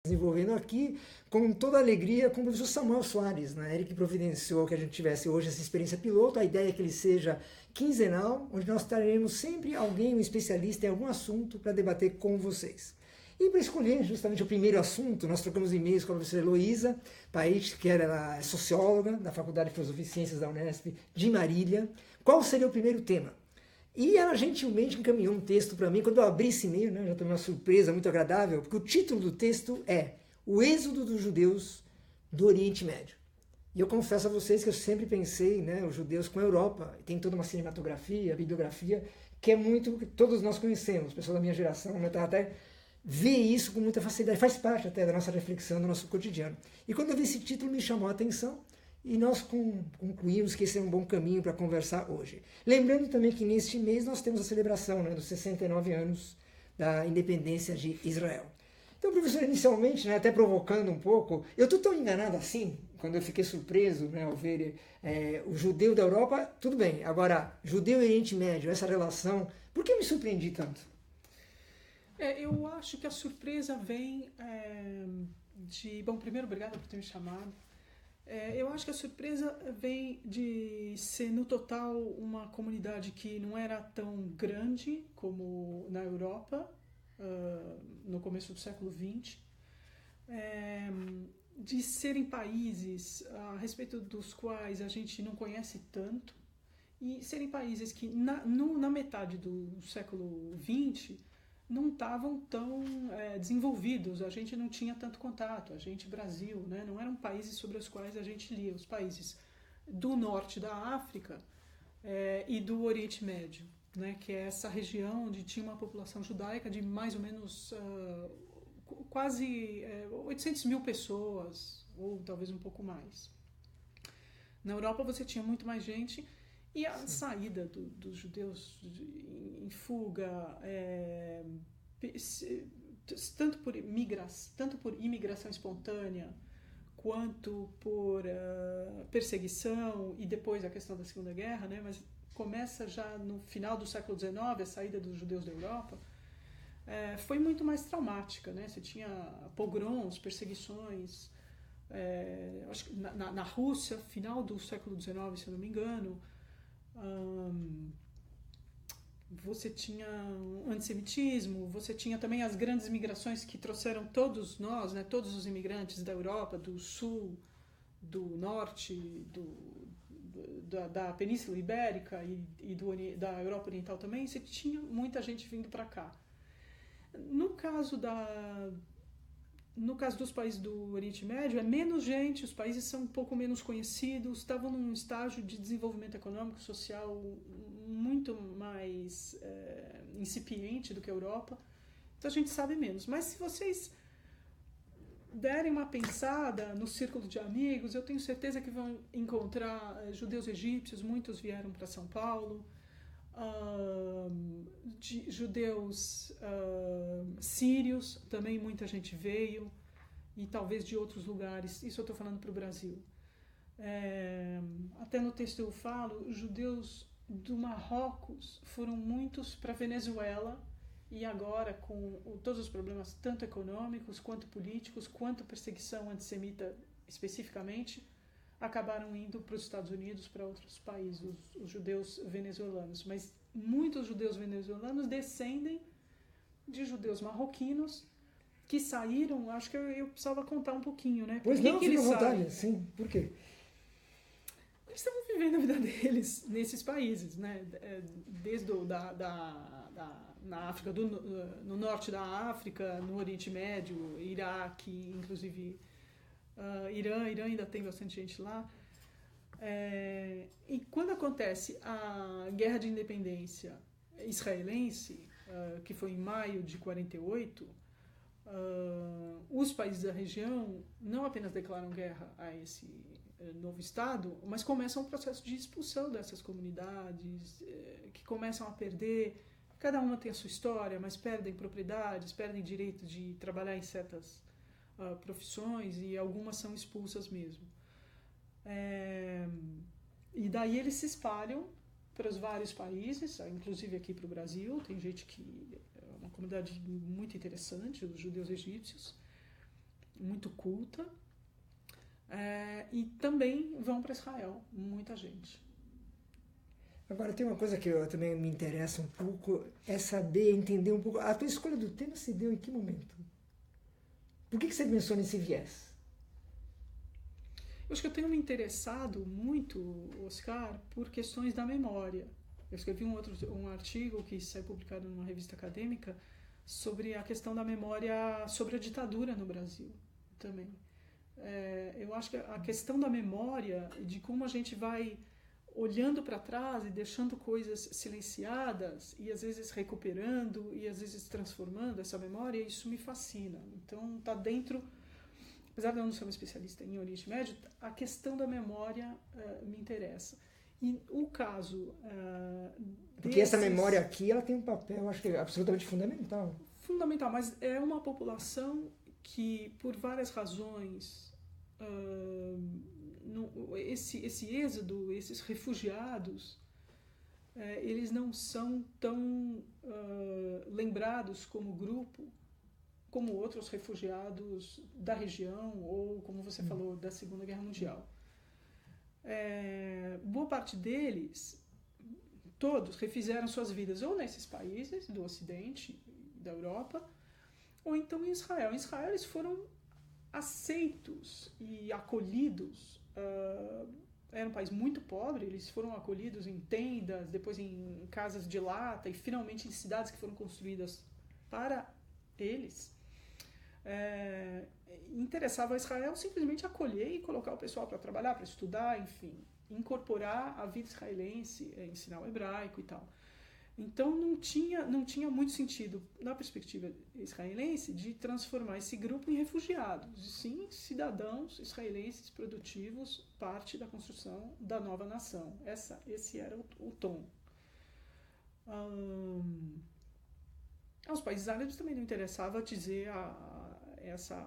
desenvolvendo aqui com toda a alegria com o professor Samuel Soares, né? Ele que providenciou que a gente tivesse hoje essa experiência piloto. A ideia é que ele seja quinzenal, onde nós traremos sempre alguém, um especialista em algum assunto para debater com vocês. E para escolher justamente o primeiro assunto, nós trocamos e-mails com a professora Heloísa Paich, que era socióloga da Faculdade de Filosofia e Ciências da Unesp de Marília. Qual seria o primeiro tema? E ela gentilmente encaminhou um texto para mim. Quando eu abri esse e-mail, né, já tomei uma surpresa muito agradável, porque o título do texto é O Êxodo dos Judeus do Oriente Médio. E eu confesso a vocês que eu sempre pensei, né, os judeus com a Europa, tem toda uma cinematografia, bibliografia, que é muito que todos nós conhecemos, pessoas da minha geração, né, até vê isso com muita facilidade, faz parte até da nossa reflexão, do nosso cotidiano. E quando eu vi esse título, me chamou a atenção, e nós concluímos que esse é um bom caminho para conversar hoje. Lembrando também que neste mês nós temos a celebração, né, dos 69 anos da independência de Israel. Então, professor, inicialmente, né, até provocando um pouco, eu estou tão enganado assim, quando eu fiquei surpreso, né, ao ver o judeu da Europa, tudo bem. Agora, judeu e Oriente Médio, essa relação, por que me surpreendi tanto? Eu acho que a surpresa vem de... Bom, primeiro, obrigada por ter me chamado. Eu acho que a surpresa vem de ser, no total, uma comunidade que não era tão grande como na Europa, no começo do século XX, de serem países a respeito dos quais a gente não conhece tanto, e serem países que, na metade do século XX, não estavam tão desenvolvidos, a gente não tinha tanto contato, a gente, Brasil, né, não eram países sobre os quais a gente lia, os países do norte da África e do Oriente Médio, né, que é essa região onde tinha uma população judaica de mais ou menos quase 800 mil pessoas, ou talvez um pouco mais. Na Europa você tinha muito mais gente, e a saída dos judeus em fuga, tanto por imigração espontânea, quanto por perseguição, e depois a questão da Segunda Guerra, né? Mas começa já no final do século XIX, a saída dos judeus da Europa, foi muito mais traumática, né? Você tinha pogroms, perseguições, acho que na Rússia, final do século XIX, se eu não me engano, você tinha antissemitismo, você tinha também as grandes migrações que trouxeram todos nós, né, todos os imigrantes da Europa, do Sul, do Norte, da Península Ibérica e da Europa Oriental também. Você tinha muita gente vindo para cá. No caso dos países do Oriente Médio, é menos gente, os países são um pouco menos conhecidos, estavam num estágio de desenvolvimento econômico, social muito mais incipiente do que a Europa, então a gente sabe menos. Mas se vocês derem uma pensada no círculo de amigos, eu tenho certeza que vão encontrar judeus egípcios, muitos vieram para São Paulo, de judeus sírios, também muita gente veio, e talvez de outros lugares, isso eu estou falando para o Brasil. Até no texto eu falo, judeus do Marrocos foram muitos para Venezuela, e agora com todos os problemas, tanto econômicos, quanto políticos, quanto perseguição antissemita especificamente, acabaram indo para os Estados Unidos, para outros países, os judeus venezuelanos. Mas muitos judeus venezuelanos descendem de judeus marroquinos que saíram. Acho que eu precisava contar um pouquinho, né? Pois não, fica à vontade, sim. Por quê? Eles estavam vivendo a vida deles nesses países, né? Desde na África, no norte da África, no Oriente Médio, Iraque, inclusive Irã ainda tem bastante gente lá. E quando acontece a Guerra de Independência israelense, que foi em maio de 48, os países da região não apenas declaram guerra a esse novo Estado, mas começam um processo de expulsão dessas comunidades, que começam a perder. Cada uma tem a sua história, mas perdem propriedades, perdem direito de trabalhar em certas profissões, e algumas são expulsas mesmo. E daí eles se espalham para os vários países, inclusive aqui para o Brasil. Tem gente que é uma comunidade muito interessante, os judeus egípcios. muito culta, e também vão para Israel, muita gente. Agora, tem uma coisa que também me interessa um pouco, é saber, entender um pouco, a tua escolha do tema se deu em que momento? Por que você pensou nesse viés? Eu acho que eu tenho me interessado muito, Oscar, por questões da memória. Eu escrevi um artigo que saiu publicado numa revista acadêmica sobre a questão da memória sobre a ditadura no Brasil também. Eu acho que a questão da memória, de como a gente vai olhando para trás e deixando coisas silenciadas e às vezes recuperando e às vezes transformando essa memória, isso me fascina. Então está dentro, apesar de eu não ser uma especialista em Oriente Médio, a questão da memória me interessa. E o caso porque essa memória aqui, ela tem um papel, acho que absolutamente fundamental. Fundamental, mas é uma população que, por várias razões, esse êxodo, esses refugiados, eles não são tão lembrados como grupo como outros refugiados da região ou, como você falou, da Segunda Guerra Mundial. Boa parte deles, todos, refizeram suas vidas ou nesses países do Ocidente, da Europa, ou então em Israel. Em Israel eles foram aceitos e acolhidos. Era um país muito pobre, eles foram acolhidos em tendas, depois em casas de lata e finalmente em cidades que foram construídas para eles. Interessava a Israel simplesmente acolher e colocar o pessoal para trabalhar, para estudar, enfim, incorporar a vida israelense, ensinar o hebraico e tal. Então não tinha muito sentido, na perspectiva israelense, de transformar esse grupo em refugiados, e sim cidadãos israelenses produtivos, parte da construção da nova nação. Esse era o tom. Aos países árabes também não interessava dizer essa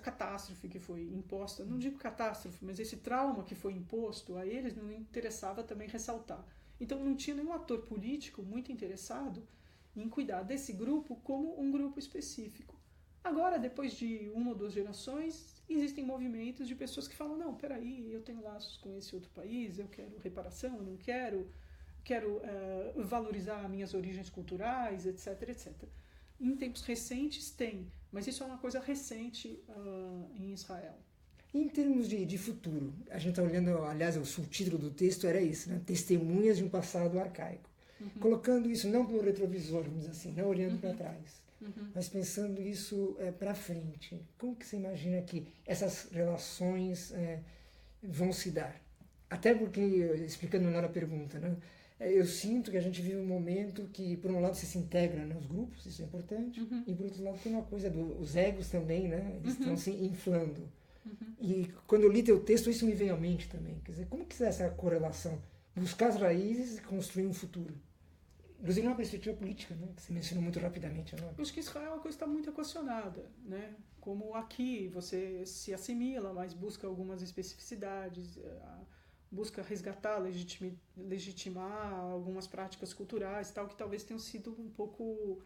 catástrofe que foi imposta, não digo catástrofe, mas esse trauma que foi imposto a eles não interessava também ressaltar. Então não tinha nenhum ator político muito interessado em cuidar desse grupo como um grupo específico. Agora, depois de 1 ou 2 gerações, existem movimentos de pessoas que falam, não, peraí, eu tenho laços com esse outro país, eu quero reparação, eu não quero valorizar minhas origens culturais, etc, etc. Em tempos recentes tem, mas isso é uma coisa recente em Israel. Em termos de futuro, a gente está olhando, aliás, o subtítulo do texto era isso, né? Testemunhas de um passado arcaico. Colocando isso não pelo retrovisor, vamos dizer assim, não olhando para trás, mas pensando isso para frente. Como que você imagina que essas relações vão se dar? Até porque, explicando melhor a pergunta, né? Eu sinto que a gente vive um momento que, por um lado, você se integra nos grupos, isso é importante, e por outro lado tem uma coisa dos egos também, né? Eles estão se inflando. E quando eu li teu texto, isso me veio à mente também. Quer dizer, como que é essa correlação? Buscar as raízes e construir um futuro. Inclusive numa perspectiva política, né? Que você mencionou muito rapidamente. Né? Eu acho que Israel é uma coisa que está muito equacionada, né? Como aqui você se assimila, mas busca algumas especificidades, busca resgatar, legitimar algumas práticas culturais, tal, que talvez tenham sido um pouco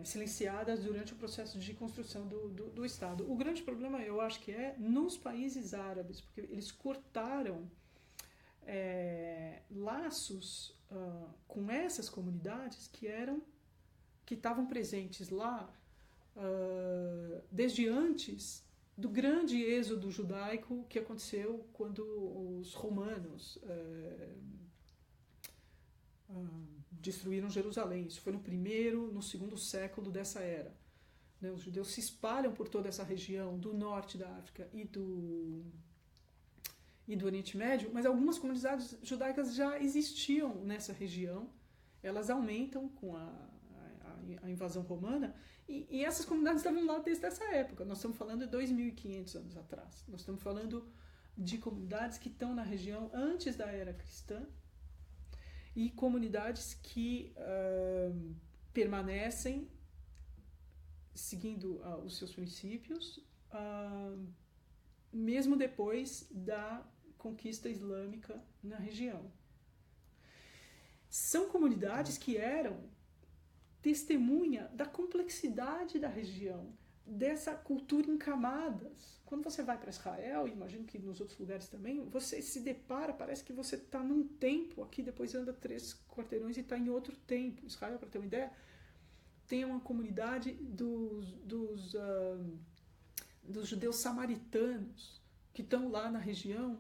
silenciadas durante o processo de construção do Estado. O grande problema, eu acho que é nos países árabes, porque eles cortaram laços com essas comunidades que estavam presentes lá desde antes do grande êxodo judaico que aconteceu quando os romanos destruíram Jerusalém. Isso foi no 1º, no 2º século dessa era. Né? Os judeus se espalham por toda essa região do norte da África e do Oriente Médio, mas algumas comunidades judaicas já existiam nessa região. Elas aumentam com a invasão romana e essas comunidades estavam lá desde essa época. Nós estamos falando de 2.500 anos atrás. Nós estamos falando de comunidades que estão na região antes da era cristã, e comunidades que permanecem seguindo os seus princípios, mesmo depois da conquista islâmica na região. São comunidades que eram testemunha da complexidade da região, dessa cultura em camadas. Quando você vai para Israel, imagino que nos outros lugares também, você se depara, parece que você está num tempo, aqui depois anda 3 quarteirões e está em outro tempo. Israel, para ter uma ideia, tem uma comunidade dos judeus samaritanos que estão lá na região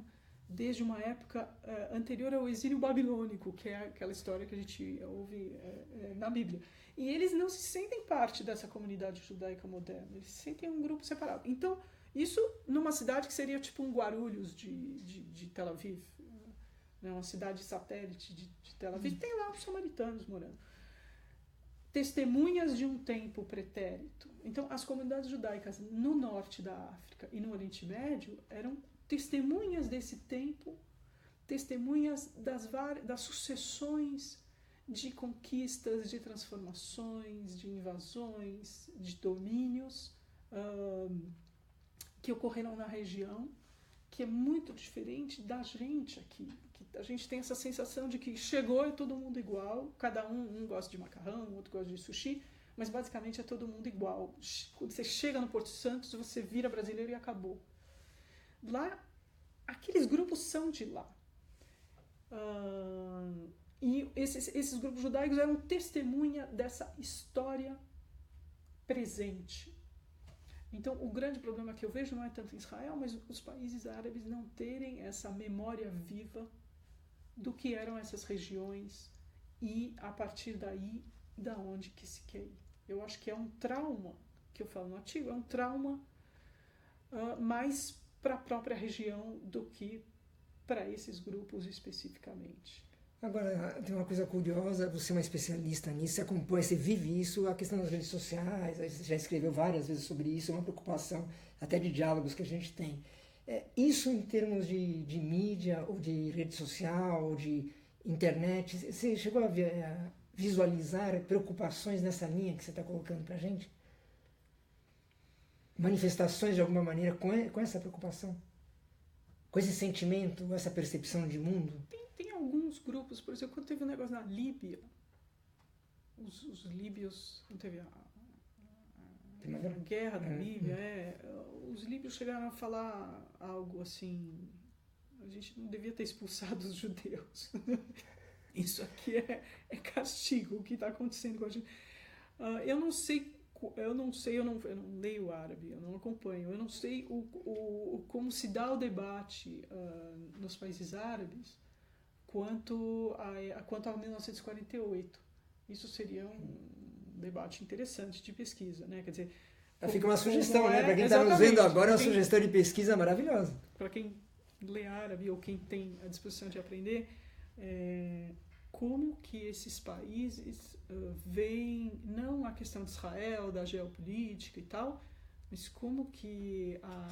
desde uma época anterior ao exílio babilônico, que é aquela história que a gente ouve na Bíblia. E eles não se sentem parte dessa comunidade judaica moderna, eles se sentem um grupo separado. Então, isso numa cidade que seria tipo um Guarulhos de Tel Aviv, né? Uma cidade satélite de Tel Aviv, tem lá os samaritanos morando. Testemunhas de um tempo pretérito. Então, as comunidades judaicas no norte da África e no Oriente Médio eram testemunhas desse tempo, testemunhas das sucessões de conquistas, de transformações, de invasões, de domínios que ocorreram na região, que é muito diferente da gente aqui. Que a gente tem essa sensação de que chegou e todo mundo igual, cada um gosta de macarrão, outro gosta de sushi, mas basicamente é todo mundo igual. Quando você chega no Porto Santos, você vira brasileiro e acabou. Lá, aqueles grupos são de lá. E esses grupos judaicos eram testemunha dessa história presente. Então, o grande problema que eu vejo não é tanto em Israel, mas os países árabes não terem essa memória viva do que eram essas regiões e, a partir daí, da onde que se quer ir. Eu acho que é um trauma, que eu falo no artigo, é um trauma mais para a própria região do que para esses grupos especificamente. Agora, tem uma coisa curiosa, você é uma especialista nisso, você acompanha, você vive isso, a questão das redes sociais, você já escreveu várias vezes sobre isso, é uma preocupação até de diálogos que a gente tem. Isso em termos de mídia, ou de rede social, ou de internet, você chegou a visualizar preocupações nessa linha que você está colocando para a gente? Manifestações de alguma maneira com essa preocupação? Com esse sentimento, essa percepção de mundo? Tem alguns grupos, por exemplo, quando teve um negócio na Líbia, os líbios, não teve a guerra da Líbia, os líbios chegaram a falar algo assim, a gente não devia ter expulsado os judeus. Isso aqui é castigo, o que está acontecendo com a gente. Eu não leio árabe, eu não acompanho, eu não sei como se dá o debate nos países árabes quanto a 1948. Isso seria um debate interessante de pesquisa, né? Quer dizer, fica uma sugestão, né? Para quem está nos vendo agora, é uma sugestão de pesquisa maravilhosa. Para quem lê árabe ou quem tem a disposição de aprender, como que esses países veem, não a questão de Israel, da geopolítica e tal, mas como que a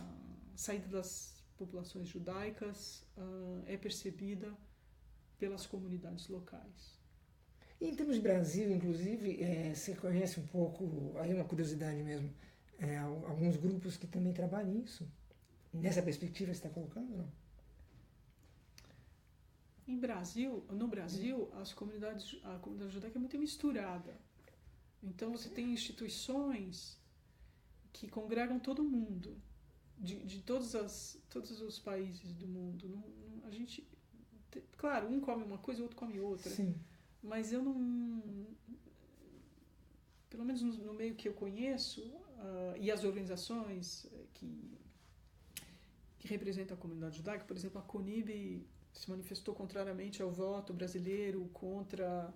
saída das populações judaicas é percebida pelas comunidades locais. E em termos de Brasil, inclusive, você conhece um pouco, aí é uma curiosidade mesmo, alguns grupos que também trabalham nisso? Nessa perspectiva você está colocando ou não? No Brasil, a comunidade judaica é muito misturada. Então você tem instituições que congregam todo mundo, de todos os países do mundo. A gente, claro, um come uma coisa, o outro come outra. Sim. Mas eu não... Pelo menos no meio que eu conheço, e as organizações que representam a comunidade judaica, por exemplo, a CONIB se manifestou contrariamente ao voto brasileiro contra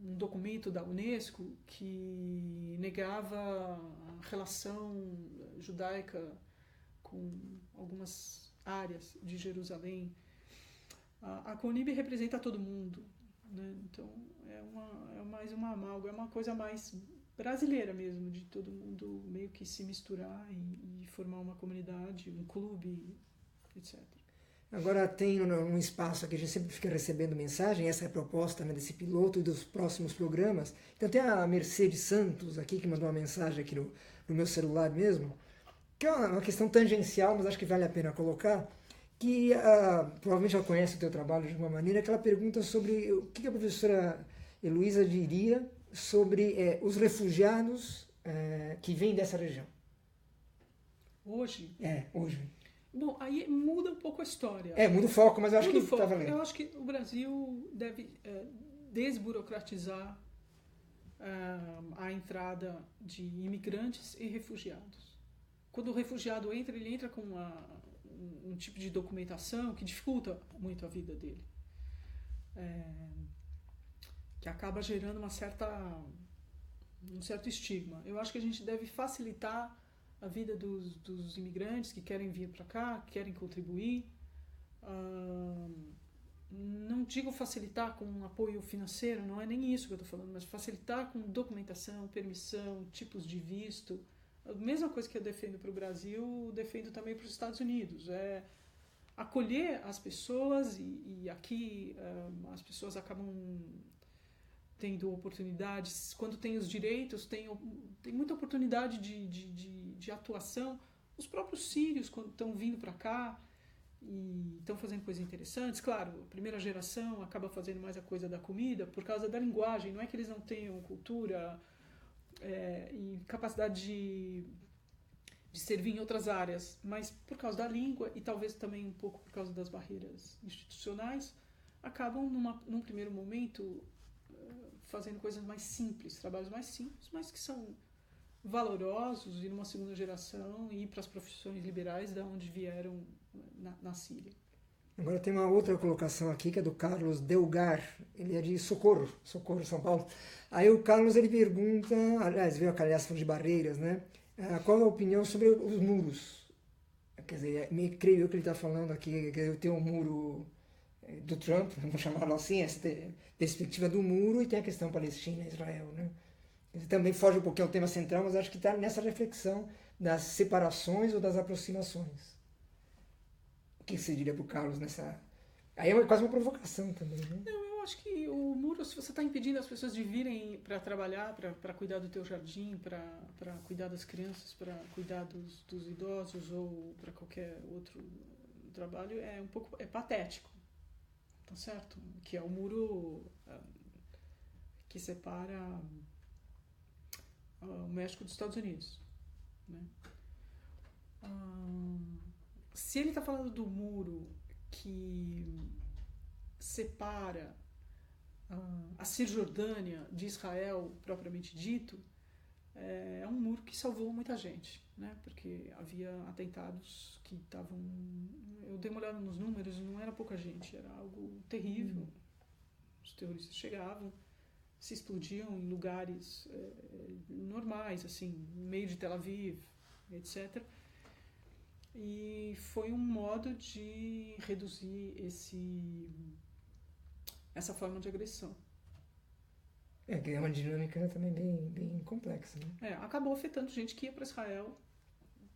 um documento da Unesco que negava a relação judaica com algumas áreas de Jerusalém. A CONIB representa todo mundo, né? Então é mais uma amálgama, é uma coisa mais brasileira mesmo, de todo mundo meio que se misturar e formar uma comunidade, um clube, etc. Agora tem um espaço aqui, a gente sempre fica recebendo mensagem, essa é a proposta, né, desse piloto e dos próximos programas. Então tem a Mercedes Santos aqui, que mandou uma mensagem aqui no meu celular mesmo, que é uma questão tangencial, mas acho que vale a pena colocar, que provavelmente ela conhece o teu trabalho de alguma maneira, que ela pergunta sobre o que a professora Heloísa diria sobre os refugiados que vêm dessa região. Hoje? Hoje. Bom, aí muda um pouco a história. Muda o foco, mas eu acho que está valendo. Eu acho que o Brasil deve desburocratizar a entrada de imigrantes e refugiados. Quando o refugiado entra, ele entra com um tipo de documentação que dificulta muito a vida dele. Que acaba gerando um certo estigma. Eu acho que a gente deve facilitar a vida dos imigrantes que querem vir para cá, que querem contribuir. Não digo facilitar com um apoio financeiro, não é nem isso que eu estou falando, mas facilitar com documentação, permissão, tipos de visto. A mesma coisa que eu defendo para o Brasil, eu defendo também para os Estados Unidos. É acolher as pessoas e aqui as pessoas acabam tendo oportunidades. Quando tem os direitos, tem muita oportunidade de atuação. Os próprios sírios, quando estão vindo para cá e estão fazendo coisas interessantes, claro, a primeira geração acaba fazendo mais a coisa da comida por causa da linguagem. Não é que eles não tenham cultura e capacidade de servir em outras áreas, mas por causa da língua e talvez também um pouco por causa das barreiras institucionais, acabam num primeiro momento fazendo coisas mais simples, trabalhos mais simples, mas que são valorosos, e numa segunda geração ir para as profissões liberais da onde vieram na Síria. Agora tem uma outra colocação aqui que é do Carlos Delgar, ele é de Socorro, São Paulo. Aí o Carlos ele pergunta, aliás, veio a calhar de barreiras, né? Qual é a opinião sobre os muros? Quer dizer, creio eu que ele está falando aqui que tem um muro do Trump, vamos chamá-lo assim, essa perspectiva do muro, e tem a questão Palestina-Israel, né? Ele também foge um pouquinho ao tema central, mas acho que está nessa reflexão das separações ou das aproximações. O que você diria para o Carlos nessa... Aí é quase uma provocação também, né? Não, eu acho que o muro, se você está impedindo as pessoas de virem para trabalhar, para cuidar do teu jardim, para cuidar das crianças, para cuidar dos idosos ou para qualquer outro trabalho, é patético. Tá certo? Que é o muro que separa o México dos Estados Unidos, né? Se ele está falando do muro que separa a Cisjordânia de Israel propriamente dito, é um muro que salvou muita gente, né? Porque havia atentados que estavam... Eu dei uma olhada nos números, não era pouca gente, era algo terrível. Os terroristas chegavam, se explodiam em lugares normais, assim, no meio de Tel Aviv, etc. E foi um modo de reduzir essa forma de agressão. Que é uma dinâmica também bem complexa, né? Acabou afetando gente que ia para Israel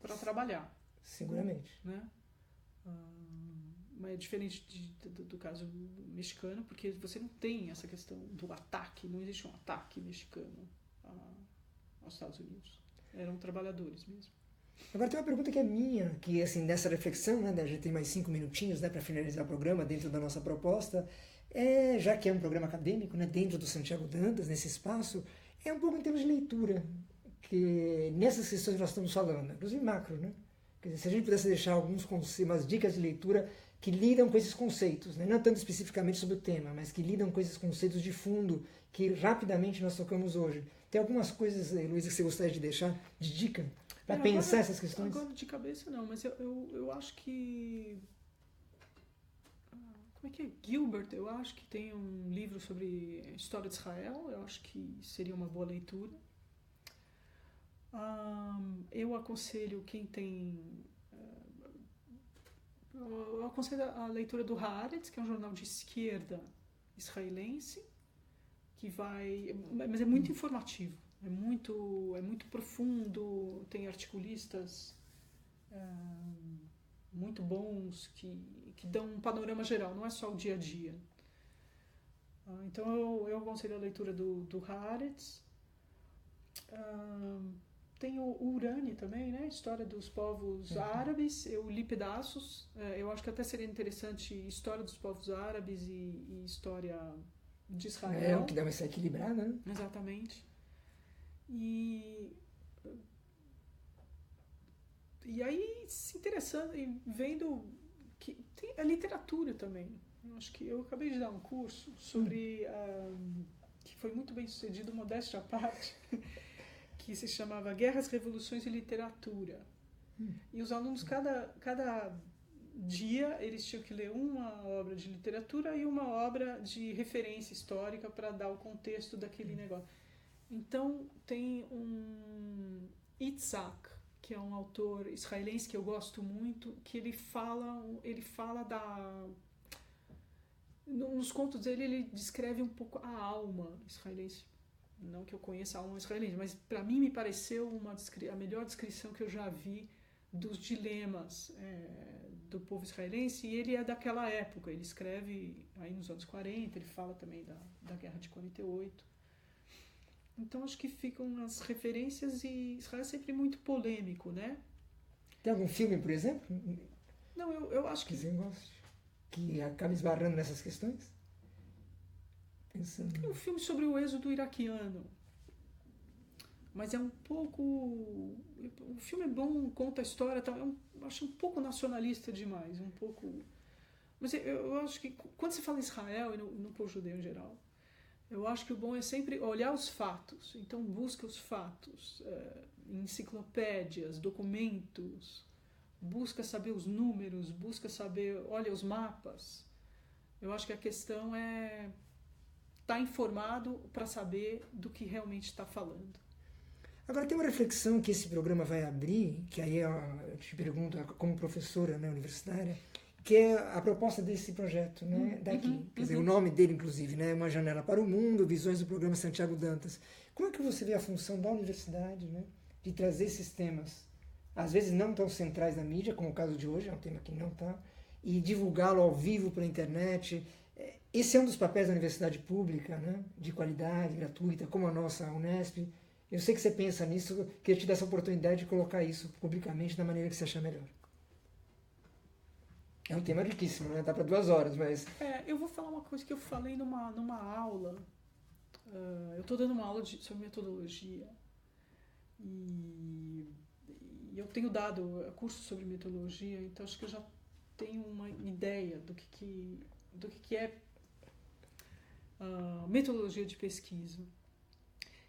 para trabalhar. Seguramente. Né? Mas é diferente do caso mexicano, porque você não tem essa questão do ataque, não existe um ataque mexicano aos Estados Unidos. Eram trabalhadores mesmo. Agora tem uma pergunta que é minha, que assim, nessa reflexão, né, a gente tem mais 5 minutinhos, né, para finalizar o programa dentro da nossa proposta, já que é um programa acadêmico, né, dentro do Santiago Dantas, nesse espaço, é um pouco em termos de leitura, que nessas questões que nós estamos falando, inclusive macro, né? Quer dizer, se a gente pudesse deixar umas dicas de leitura que lidam com esses conceitos, né? Não tanto especificamente sobre o tema, mas que lidam com esses conceitos de fundo que rapidamente nós tocamos hoje. Tem algumas coisas, Luísa, que você gostaria de deixar de dica para pensar essas questões? Agora de cabeça não, mas eu acho que... Como é que é? Gilbert, eu acho que tem um livro sobre a história de Israel, eu acho que seria uma boa leitura. Eu aconselho quem tem... Eu aconselho a leitura do Haaretz, que é um jornal de esquerda israelense, que vai... Mas é muito informativo, é muito profundo, tem articulistas muito bons que dão um panorama geral, não é só o dia a dia. Então eu aconselho a leitura do Haaretz. tem o Urani também, né? História dos povos árabes. Eu li pedaços. Eu acho que até seria interessante história dos povos árabes e história de Israel. Que dá essa equilibrada, né? Exatamente. E aí, se interessando e vendo que tem a literatura também. Eu acho que eu acabei de dar um curso sobre que foi muito bem sucedido, modéstia à parte, que se chamava Guerras, Revoluções e Literatura. E os alunos, cada dia, eles tinham que ler uma obra de literatura e uma obra de referência histórica para dar o contexto daquele negócio. Então, tem um Itzhak, que é um autor israelense que eu gosto muito, que ele fala da... Nos contos dele, ele descreve um pouco a alma israelense. Não que eu conheça a alma israelense, mas para mim me pareceu a melhor descrição que eu já vi dos dilemas do povo israelense, e ele é daquela época. Ele escreve aí nos anos 40, ele fala também da Guerra de 48. Então acho que ficam as referências, e Israel é sempre muito polêmico, né? Tem algum filme, por exemplo? Não, eu acho que... você gosta? Que acaba esbarrando nessas questões? Pensando... Tem um filme sobre o êxodo iraquiano, mas é um pouco... O filme é bom, conta a história, eu acho um pouco nacionalista demais, um pouco... Mas eu acho que quando se fala em Israel e no povo judeu em geral, eu acho que o bom é sempre olhar os fatos. Então busca os fatos, enciclopédias, documentos, busca saber os números, busca saber, olha os mapas. Eu acho que a questão é estar informado para saber do que realmente está falando. Agora tem uma reflexão que esse programa vai abrir, que aí eu te pergunto como professora, né, universitária, que é a proposta desse projeto, né, daqui. Quer dizer, o nome dele, inclusive, né, Uma Janela para o Mundo, visões do programa Santiago Dantas. Como é que você vê a função da universidade, né, de trazer esses temas, às vezes não tão centrais na mídia, como o caso de hoje, é um tema que não está, e divulgá-lo ao vivo pela internet? Esse é um dos papéis da universidade pública, né, de qualidade, gratuita, como a nossa Unesp. Eu sei que você pensa nisso, queria te dar essa oportunidade de colocar isso publicamente da maneira que você achar melhor. É um tema riquíssimo, né? Dá para 2 horas, mas... Eu vou falar uma coisa que eu falei numa aula. Eu estou dando uma aula sobre metodologia. E eu tenho dado curso sobre metodologia, então acho que eu já tenho uma ideia do que é metodologia de pesquisa.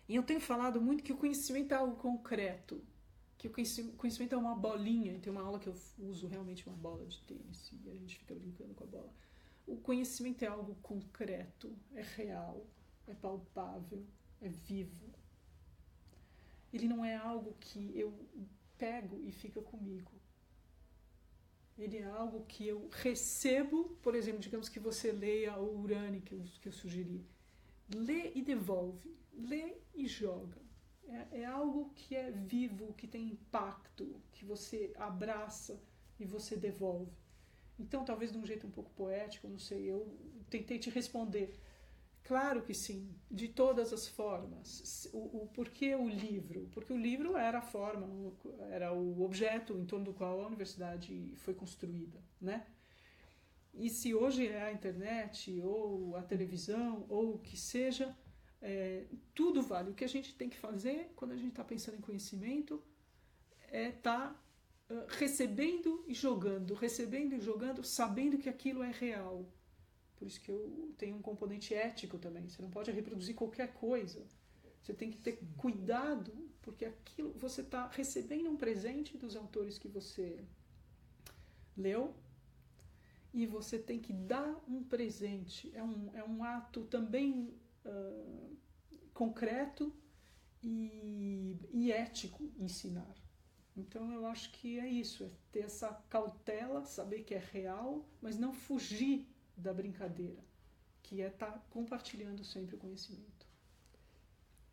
E eu tenho falado muito que o conhecimento é algo concreto, que o conhecimento é uma bolinha. Tem uma aula que eu uso realmente uma bola de tênis e a gente fica brincando com a bola. O conhecimento é algo concreto, é real, é palpável, é vivo. Ele não é algo que eu pego e fica comigo. Ele é algo que eu recebo, por exemplo, digamos que você leia o Urani que eu sugeri. Lê e devolve, lê e joga. É algo que é vivo, que tem impacto, que você abraça e você devolve. Então, talvez de um jeito um pouco poético, não sei, eu tentei te responder. Claro que sim, de todas as formas. Por que o livro? Porque o livro era a forma, era o objeto em torno do qual a universidade foi construída, né? E se hoje é a internet, ou a televisão, ou o que seja, tudo vale. O que a gente tem que fazer quando a gente está pensando em conhecimento é estar recebendo e jogando, sabendo que aquilo é real. Por isso que eu tenho um componente ético também. Você não pode reproduzir qualquer coisa. Você tem que ter cuidado, porque aquilo você está recebendo um presente dos autores que você leu, e você tem que dar um presente. É um ato também concreto e ético ensinar. Então eu acho que é isso, é ter essa cautela, saber que é real, mas não fugir da brincadeira, que é estar compartilhando sempre o conhecimento.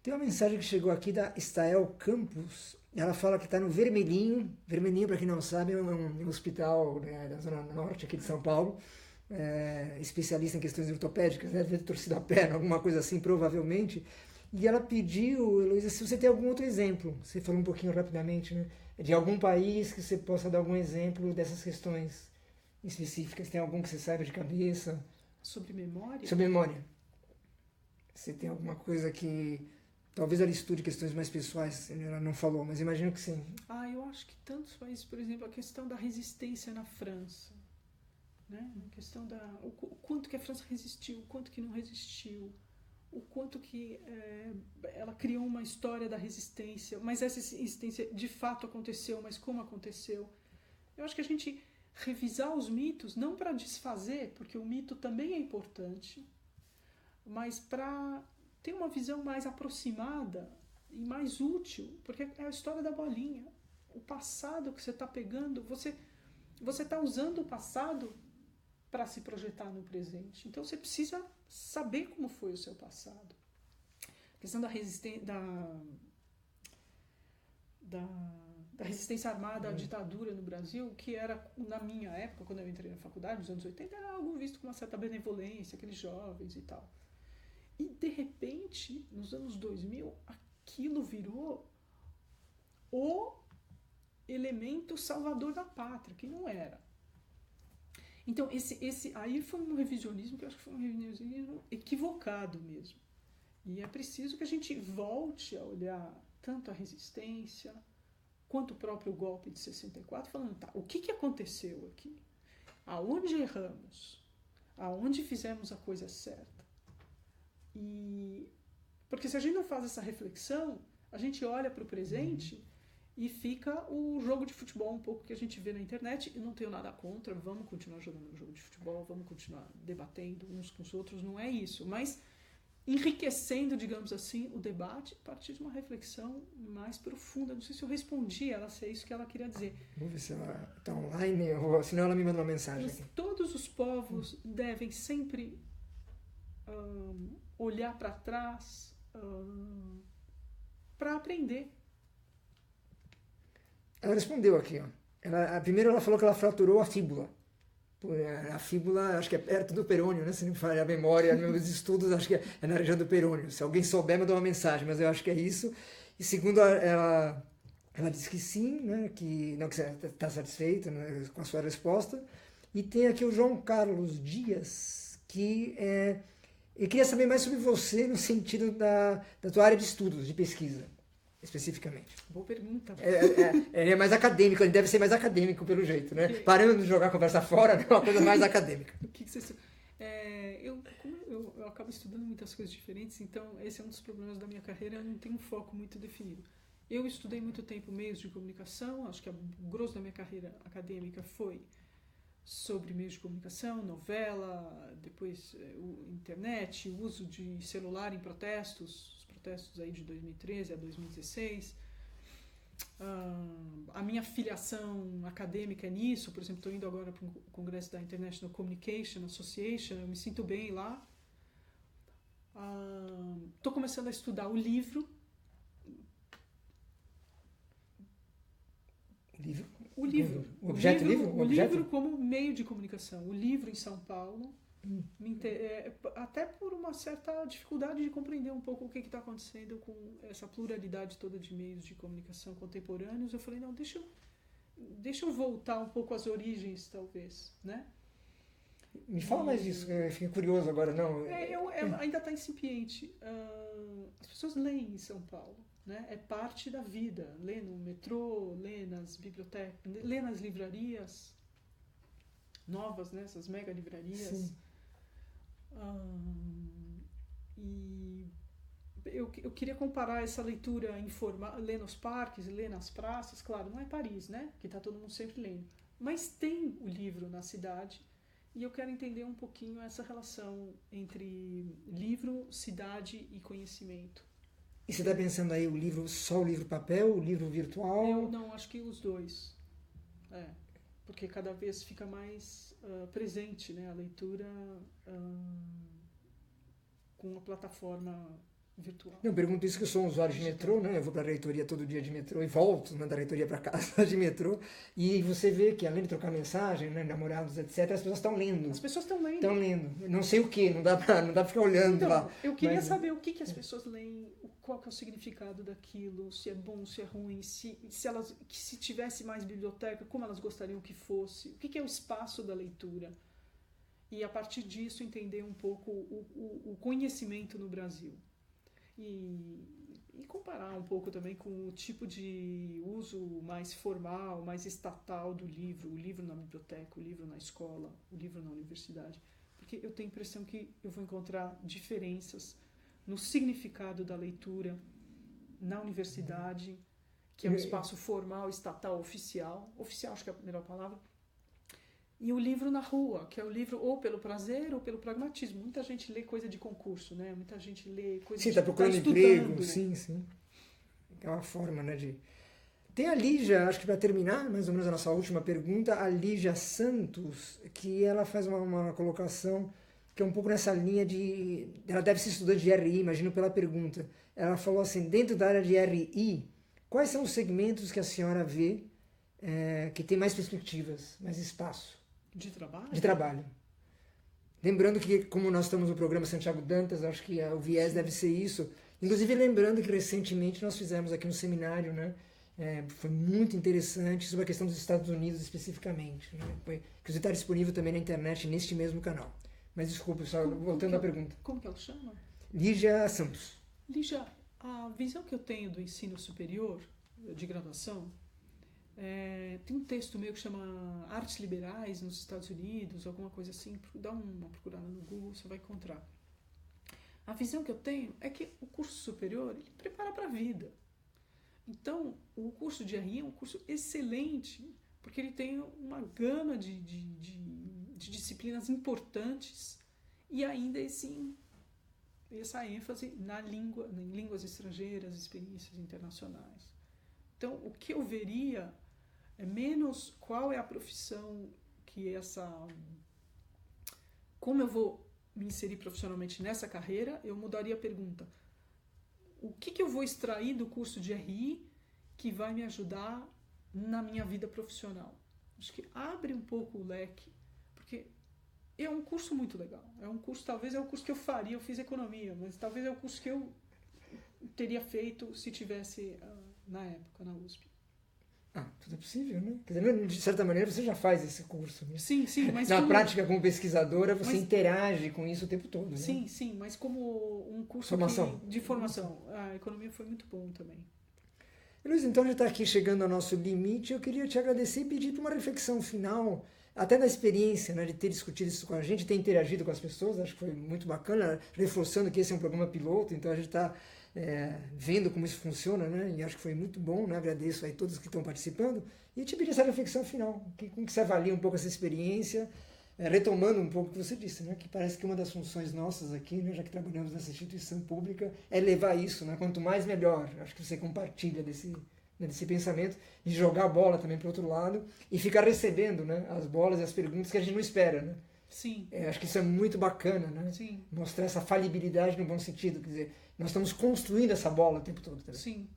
Tem uma mensagem que chegou aqui da Estael Campos. Ela fala que está no Vermelhinho. Vermelhinho, para quem não sabe, é um hospital, né, da Zona Norte aqui de São Paulo, especialista em questões ortopédicas, né, deve ter torcido a perna, alguma coisa assim, provavelmente. E ela pediu, Heloísa, se você tem algum outro exemplo. Você falou um pouquinho rapidamente, né? De algum país que você possa dar algum exemplo dessas questões específicas. Tem algum que você saiba de cabeça? Sobre memória? Sobre memória. Você tem alguma coisa que... Talvez ela estude questões mais pessoais, ela não falou, mas imagino que sim. Eu acho que tantos países, por exemplo, a questão da resistência na França, né? A questão o quanto que a França resistiu, o quanto que não resistiu, o quanto que ela criou uma história da resistência, mas essa resistência de fato aconteceu, mas como aconteceu. Eu acho que a gente revisar os mitos, não para desfazer, porque o mito também é importante, mas para ter uma visão mais aproximada e mais útil, porque é a história da bolinha. O passado que você está pegando, você está usando o passado para se projetar no presente. Então você precisa saber como foi o seu passado. A questão da resistência, da resistência armada à ditadura no Brasil, que era, na minha época, quando eu entrei na faculdade, nos anos 80, era algo visto com uma certa benevolência, aqueles jovens e tal. E, de repente, nos anos 2000, aquilo virou o elemento salvador da pátria, que não era. Então, aí foi um revisionismo que eu acho que foi um revisionismo equivocado mesmo. E é preciso que a gente volte a olhar tanto a resistência quanto o próprio golpe de 64, falando, tá, o que aconteceu aqui? Aonde erramos? Aonde fizemos a coisa certa? Porque se a gente não faz essa reflexão, a gente olha para o presente e fica o jogo de futebol um pouco que a gente vê na internet. Eu não tenho nada contra, vamos continuar jogando um jogo de futebol, vamos continuar debatendo uns com os outros, não é isso. Mas enriquecendo, digamos assim, o debate a partir de uma reflexão mais profunda. Não sei se eu respondi ela, se é isso que ela queria dizer. Vou ver se ela está online, senão ela me manda uma mensagem. Mas todos os povos devem sempre olhar para trás para aprender. Ela respondeu aqui, ó. Primeiro ela falou que ela fraturou a fíbula. A fíbula, acho que é perto do perônio, né? Se não me falha a memória, nos meus estudos, acho que é na região do perônio. Se alguém souber, manda uma mensagem, mas eu acho que é isso. E segundo, ela disse que sim, né? Que está satisfeita, né? Com a sua resposta. E tem aqui o João Carlos Dias, que eu queria saber mais sobre você no sentido da tua área de estudos, de pesquisa, especificamente. Boa pergunta. É mais acadêmico, ele deve ser mais acadêmico pelo jeito, né? Parando de jogar a conversa fora, é uma coisa mais acadêmica. Eu acabo estudando muitas coisas diferentes, então esse é um dos problemas da minha carreira, eu não tenho um foco muito definido. Eu estudei muito tempo meios de comunicação, acho que o grosso da minha carreira acadêmica foi sobre meios de comunicação, novela, depois internet, o uso de celular em protestos aí de 2013 a 2016. A minha filiação acadêmica é nisso, por exemplo, estou indo agora para o congresso da International Communication Association, eu me sinto bem lá. Estou começando a estudar o livro. O livro como meio de comunicação. O livro em São Paulo, até por uma certa dificuldade de compreender um pouco o que está acontecendo com essa pluralidade toda de meios de comunicação contemporâneos. Eu falei, não, deixa eu voltar um pouco às origens, talvez, né? Me fala mais disso, eu fiquei curioso agora. Não. Ainda está incipiente. As pessoas leem em São Paulo. Né? É parte da vida. Lê no metrô, lê nas bibliotecas, lê nas livrarias novas, né? Essas mega livrarias. E eu queria comparar essa leitura informal, ler nos parques, ler nas praças. Claro, não é Paris, né? Que está todo mundo sempre lendo. Mas tem o livro na cidade e eu quero entender um pouquinho essa relação entre livro, cidade e conhecimento. E você está pensando aí só o livro papel, o livro virtual? Eu não, acho que os dois. Porque cada vez fica mais presente, né, a leitura com a plataforma virtual. Eu pergunto isso que eu sou um usuário de metrô, né? Eu vou para a reitoria todo dia de metrô e volto, né, da reitoria para casa de metrô. E você vê que, além de trocar mensagem, né, namorados, etc., as pessoas estão lendo. As pessoas estão lendo. Estão lendo. Não sei o que, não dá para ficar olhando então, lá. Eu queria saber o que as pessoas leem, qual que é o significado daquilo, se é bom, se é ruim, se tivesse mais biblioteca, como elas gostariam que fosse, o que é o espaço da leitura. E, a partir disso, entender um pouco o conhecimento no Brasil. E comparar um pouco também com o tipo de uso mais formal, mais estatal do livro, o livro na biblioteca, o livro na escola, o livro na universidade. Porque eu tenho a impressão que eu vou encontrar diferenças no significado da leitura na universidade, que é um espaço formal, estatal, oficial acho que é a melhor palavra, e o livro na rua, que é o livro ou pelo prazer ou pelo pragmatismo. Muita gente lê coisa de concurso, né? Muita gente lê coisa sim, de... está procurando emprego, sim. É uma forma, né, de... Tem a Lígia, acho que para terminar, mais ou menos a nossa última pergunta, a Lígia Santos, que ela faz uma colocação que é um pouco nessa linha de... Ela deve ser estudante de RI, imagino pela pergunta. Ela falou assim, dentro da área de RI, quais são os segmentos que a senhora vê que tem mais perspectivas, mais espaço? De trabalho? De trabalho. Lembrando que, como nós estamos no programa Santiago Dantas, acho que o viés deve ser isso. Inclusive, lembrando que recentemente nós fizemos aqui um seminário, né? Foi muito interessante sobre a questão dos Estados Unidos especificamente. Né? Que está disponível também na internet, neste mesmo canal. Mas desculpa, só voltando à pergunta. Como que ela chama? Lígia Santos. Lígia, a visão que eu tenho do ensino superior, de graduação, tem um texto meu que chama Artes Liberais nos Estados Unidos, alguma coisa assim, dá uma procurada no Google, você vai encontrar. A visão que eu tenho é que o curso superior, ele prepara para a vida. Então, o curso de RI é um curso excelente, porque ele tem uma gama de disciplinas importantes e ainda essa ênfase em línguas estrangeiras, experiências internacionais. Então, o que eu veria é menos qual é a profissão como eu vou me inserir profissionalmente nessa carreira, eu mudaria a pergunta. O que eu vou extrair do curso de RI que vai me ajudar na minha vida profissional? Acho que abre um pouco o leque, porque é um curso muito legal. Talvez é o curso que eu faria, eu fiz economia, mas talvez é o curso que eu teria feito se tivesse na época, na USP. Tudo é possível, né? Quer dizer, de certa maneira você já faz esse curso. Né? Sim, mas na prática, como pesquisadora, você interage com isso o tempo todo. Né? Sim, mas como um curso de formação. A economia foi muito bom também. Luiz, então já está aqui chegando ao nosso limite. Eu queria te agradecer e pedir para uma reflexão final, até da experiência, né, de ter discutido isso com a gente, ter interagido com as pessoas. Acho que foi muito bacana, reforçando que esse é um programa piloto, então a gente está vendo como isso funciona, né? E acho que foi muito bom, né? Agradeço aí todos que estão participando e te pedir essa reflexão final, como que você avalia um pouco essa experiência, retomando um pouco o que você disse, né? Que parece que uma das funções nossas aqui, né, já que trabalhamos nessa instituição pública, é levar isso, né? Quanto mais melhor. Acho que você compartilha desse pensamento e jogar a bola também para o outro lado e ficar recebendo, né, as bolas e as perguntas que a gente não espera, né? Sim. Acho que isso é muito bacana, né? Sim. Mostrar essa falibilidade no bom sentido, quer dizer, nós estamos construindo essa bola o tempo todo também.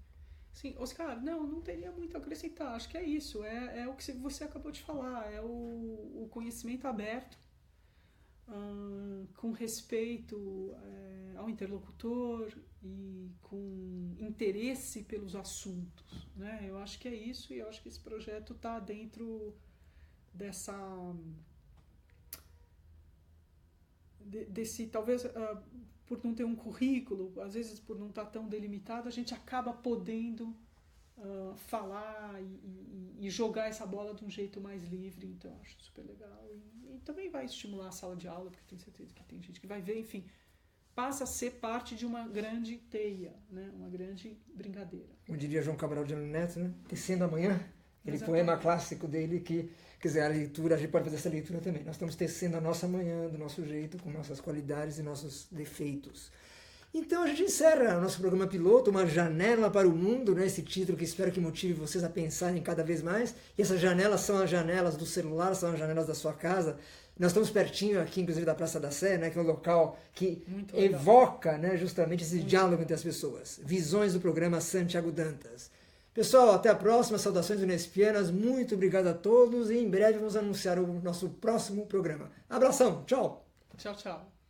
Sim, Oscar, não teria muito a acrescentar. Acho que é isso, é o que você acabou de falar, é o conhecimento aberto, com respeito ao interlocutor e com interesse pelos assuntos, né? Eu acho que é isso e eu acho que esse projeto está dentro desse talvez por não ter um currículo, às vezes por não estar tão delimitado, a gente acaba podendo falar e jogar essa bola de um jeito mais livre, então eu acho super legal e também vai estimular a sala de aula, porque tenho certeza que tem gente que vai ver, enfim, passa a ser parte de uma grande teia, né? Uma grande brincadeira. Como diria João Cabral de Neto, né? Tecendo amanhã, aquele Exatamente. poema clássico dele que, quer dizer, a leitura, a gente pode fazer essa leitura também. Nós estamos tecendo a nossa manhã do nosso jeito, com nossas qualidades e nossos defeitos. Então a gente encerra o nosso programa piloto, Uma Janela para o Mundo, né? Esse título que espero que motive vocês a pensarem cada vez mais. E essas janelas são as janelas do celular, são as janelas da sua casa. Nós estamos pertinho aqui, inclusive, da Praça da Sé, né? Que é um local que evoca, né, justamente esse diálogo entre as pessoas. Visões do programa Santiago Dantas. Pessoal, até a próxima. Saudações unespianas. Muito obrigado a todos e em breve vamos anunciar o nosso próximo programa. Abração. Tchau. Tchau, tchau.